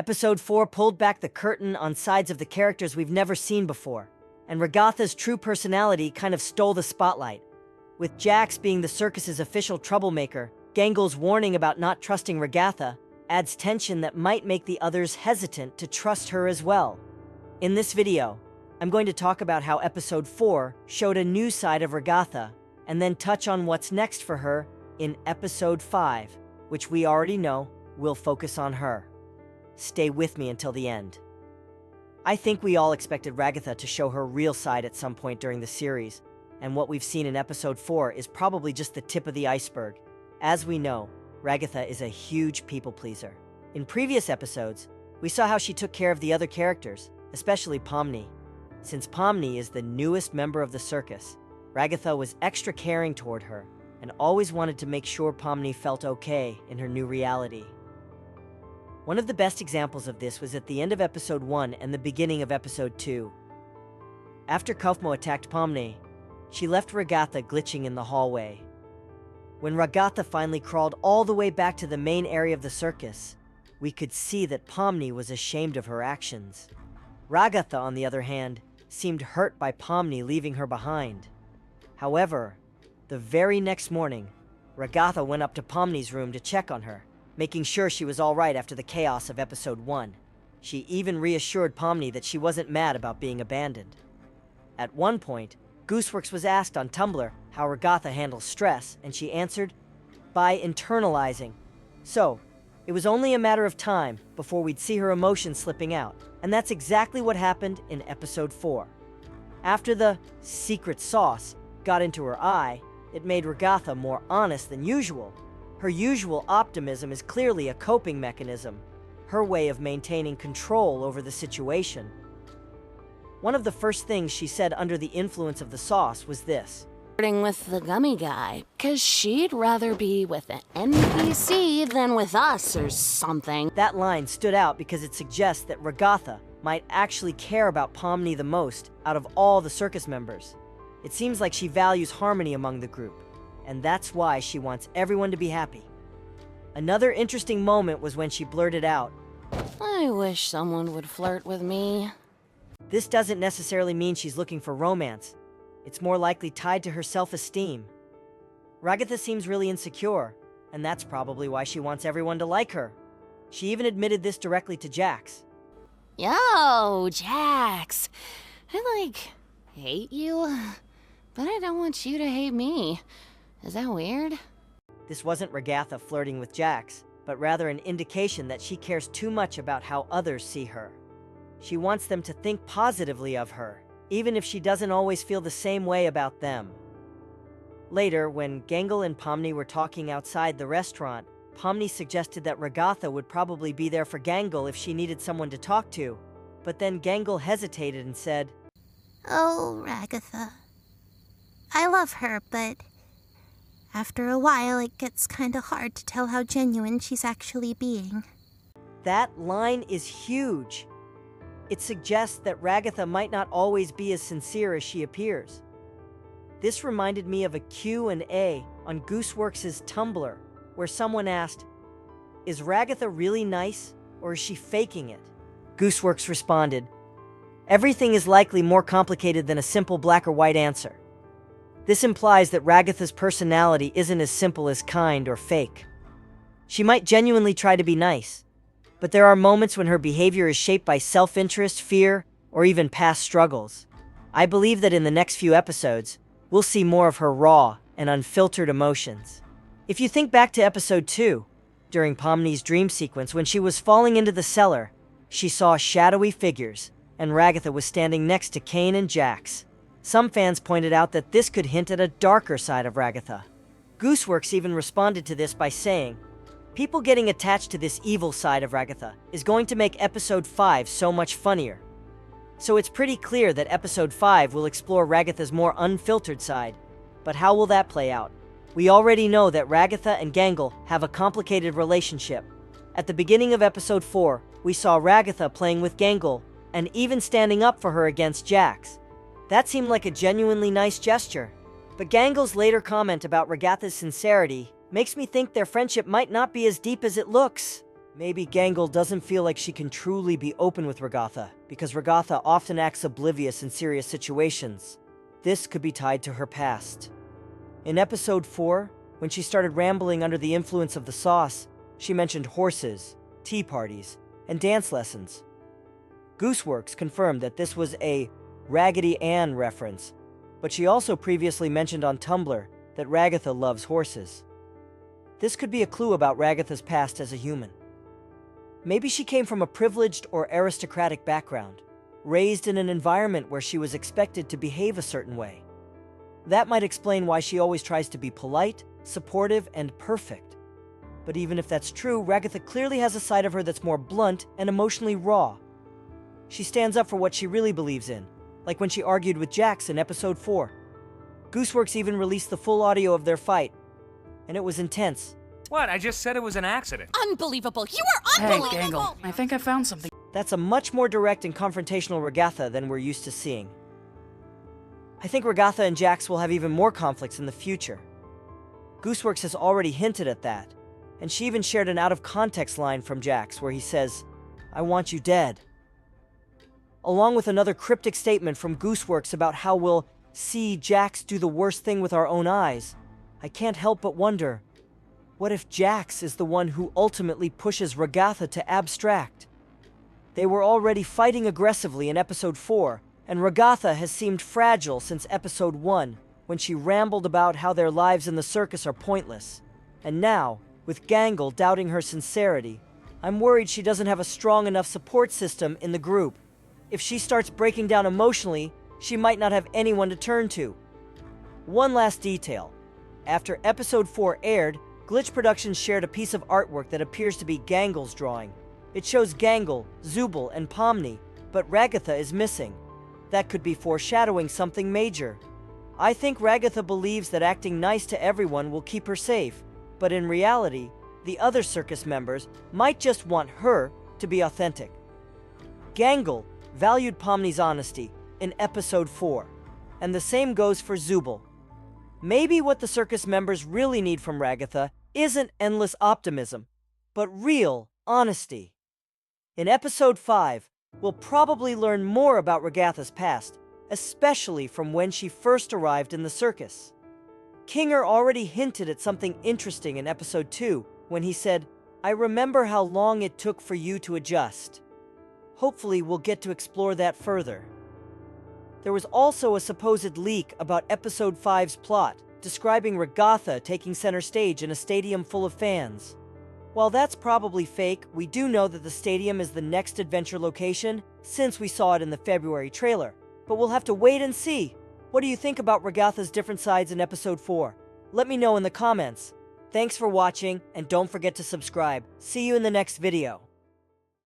Episode 4 pulled back the curtain on sides of the characters we've never seen before, and Ragatha's true personality kind of stole the spotlight. With Jax being the circus's official troublemaker, Gangle's warning about not trusting Ragatha adds tension that might make the others hesitant to trust her as well. In this video, I'm going to talk about how Episode 4 showed a new side of Ragatha, and then touch on what's next for her in Episode 5, which we already know will focus on her. Stay with me until the end. I think we all expected Ragatha to show her real side at some point during the series, and what we've seen in Episode 4 is probably just the tip of the iceberg. As we know, Ragatha is a huge people pleaser. In previous episodes, we saw how she took care of the other characters, especially Pomni. Since Pomni is the newest member of the circus, Ragatha was extra caring toward her and always wanted to make sure Pomni felt okay in her new reality. One of the best examples of this was at the end of Episode 1 and the beginning of Episode 2. After Kaufmo attacked Pomni, she left Ragatha glitching in the hallway. When Ragatha finally crawled all the way back to the main area of the circus, we could see that Pomni was ashamed of her actions. Ragatha, on the other hand, seemed hurt by Pomni leaving her behind. However, the very next morning, Ragatha went up to Pomni's room to check on her, making sure she was all right after the chaos of Episode 1. She even reassured Pomni that she wasn't mad about being abandoned. At one point, Gooseworks was asked on Tumblr how Ragatha handles stress, and she answered, by internalizing. So, it was only a matter of time before we'd see her emotions slipping out, and that's exactly what happened in Episode 4. After the secret sauce got into her eye, it made Ragatha more honest than usual. Her usual optimism is clearly a coping mechanism, her way of maintaining control over the situation. One of the first things she said under the influence of the sauce was this: With the gummy guy, 'cause she'd rather be with an NPC than with us or something. That line stood out because it suggests that Ragatha might actually care about Pomni the most out of all the circus members. It seems like she values harmony among the group, and that's why she wants everyone to be happy. Another interesting moment was when she blurted out, I wish someone would flirt with me. This doesn't necessarily mean she's looking for romance. It's more likely tied to her self-esteem. Ragatha seems really insecure, and that's probably why she wants everyone to like her. She even admitted this directly to Jax. Yo, Jax. I, hate you, but I don't want you to hate me. Is that weird? This wasn't Ragatha flirting with Jax, but rather an indication that she cares too much about how others see her. She wants them to think positively of her, even if she doesn't always feel the same way about them. Later, when Gangle and Pomni were talking outside the restaurant, Pomni suggested that Ragatha would probably be there for Gangle if she needed someone to talk to, but then Gangle hesitated and said, Oh, Ragatha. I love her, but after a while it gets kinda hard to tell how genuine she's actually being. That line is huge. It suggests that Ragatha might not always be as sincere as she appears. This reminded me of a Q&A on Gooseworks' Tumblr, where someone asked, Is Ragatha really nice, or is she faking it? Gooseworks responded, Everything is likely more complicated than a simple black or white answer. This implies that Ragatha's personality isn't as simple as kind or fake. She might genuinely try to be nice, but there are moments when her behavior is shaped by self-interest, fear, or even past struggles. I believe that in the next few episodes, we'll see more of her raw and unfiltered emotions. If you think back to Episode 2, during Pomni's dream sequence when she was falling into the cellar, she saw shadowy figures, and Ragatha was standing next to Kane and Jax. Some fans pointed out that this could hint at a darker side of Ragatha. Gooseworks even responded to this by saying, People getting attached to this evil side of Ragatha is going to make Episode 5 so much funnier. So it's pretty clear that Episode 5 will explore Ragatha's more unfiltered side. But how will that play out? We already know that Ragatha and Gangle have a complicated relationship. At the beginning of Episode 4, we saw Ragatha playing with Gangle and even standing up for her against Jax. That seemed like a genuinely nice gesture. But Gangle's later comment about Ragatha's sincerity makes me think their friendship might not be as deep as it looks. Maybe Gangle doesn't feel like she can truly be open with Ragatha, because Ragatha often acts oblivious in serious situations. This could be tied to her past. In episode 4, when she started rambling under the influence of the sauce, she mentioned horses, tea parties, and dance lessons. Gooseworks confirmed that this was a Raggedy Ann reference, but she also previously mentioned on Tumblr that Ragatha loves horses. This could be a clue about Ragatha's past as a human. Maybe she came from a privileged or aristocratic background, raised in an environment where she was expected to behave a certain way. That might explain why she always tries to be polite, supportive, and perfect. But even if that's true, Ragatha clearly has a side of her that's more blunt and emotionally raw. She stands up for what she really believes in, like when she argued with Jax in episode 4. Gooseworks even released the full audio of their fight, and it was intense. What? I just said it was an accident. Unbelievable! You are unbelievable! Hey, Gangle, I think I found something. That's a much more direct and confrontational Ragatha than we're used to seeing. I think Ragatha and Jax will have even more conflicts in the future. Gooseworks has already hinted at that, and she even shared an out-of-context line from Jax where he says, "I want you dead." Along with another cryptic statement from Gooseworks about how we'll see Jax do the worst thing with our own eyes, I can't help but wonder, what if Jax is the one who ultimately pushes Ragatha to abstract? They were already fighting aggressively in episode 4, and Ragatha has seemed fragile since episode 1, when she rambled about how their lives in the circus are pointless. And now, with Gangle doubting her sincerity, I'm worried she doesn't have a strong enough support system in the group. If she starts breaking down emotionally, she might not have anyone to turn to. One last detail. After episode 4 aired, Glitch Productions shared a piece of artwork that appears to be Gangle's drawing. It shows Gangle, Zubul, and Pomni, but Ragatha is missing. That could be foreshadowing something major. I think Ragatha believes that acting nice to everyone will keep her safe, but in reality, the other circus members might just want her to be authentic. Gangle valued Pomni's honesty in episode 4, and the same goes for Zubul. Maybe what the circus members really need from Ragatha isn't endless optimism, but real honesty. In episode 5, we'll probably learn more about Ragatha's past, especially from when she first arrived in the circus. Kinger already hinted at something interesting in episode 2 when he said, "I remember how long it took for you to adjust." Hopefully we'll get to explore that further. There was also a supposed leak about episode 5's plot, describing Ragatha taking center stage in a stadium full of fans. While that's probably fake, we do know that the stadium is the next adventure location, since we saw it in the February trailer. But we'll have to wait and see. What do you think about Ragatha's different sides in episode 4? Let me know in the comments. Thanks for watching, and don't forget to subscribe. See you in the next video.